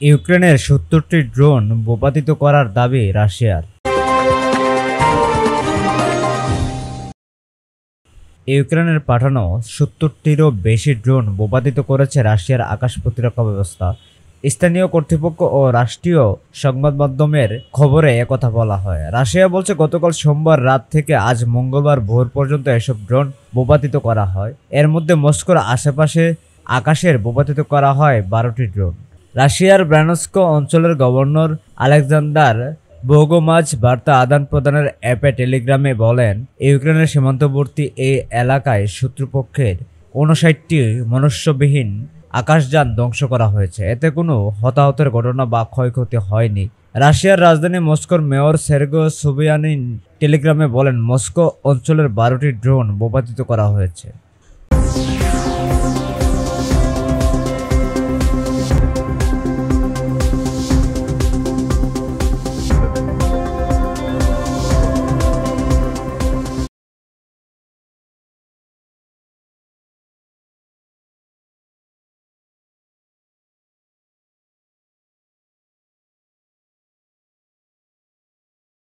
ইউক্রেনের ৭০টি ড্রোন ভূপাতিত করার দাবি রাশিয়ার। ইউক্রেনের পাঠানো ৭০টিরও বেশি ড্রোন ভূপাতিত করেছে রাশিয়ার আকাশ প্রতিরক্ষা ব্যবস্থা। স্থানীয় কর্তৃপক্ষ ও রাষ্ট্রীয় সংবাদ মাধ্যমের খবরে একথা বলা হয়। রাশিয়া বলছে গতকাল সোমবার রাত থেকে আজ মঙ্গলবার ভোর পর্যন্ত এসব ড্রোন ভূপাতিত করা হয়। এর মধ্যে মস্কোর আশেপাশে আকাশের ভূপাতিত করা হয় ১২টি ড্রোন। রাশিয়ার ব্রানস্ক অঞ্চলের গভর্নর আলেকজান্ডার বোগোমাজ বার্তা আদান প্রদানের অ্যাপে টেলিগ্রামে বলেন, ইউক্রেনের সীমান্তবর্তী এই এলাকায় শত্রুপক্ষের ৫৯টি মনুষ্যবিহীন আকাশযান ধ্বংস করা হয়েছে। এতে কোনো হতাহতের ঘটনা বা ক্ষয়ক্ষতি হয়নি। রাশিয়ার রাজধানী মস্কোর মেয়র সের্গেই সোবিয়ানিন টেলিগ্রামে বলেন, মস্কো অঞ্চলের ১২টি ড্রোন ভূপাতিত করা হয়েছে।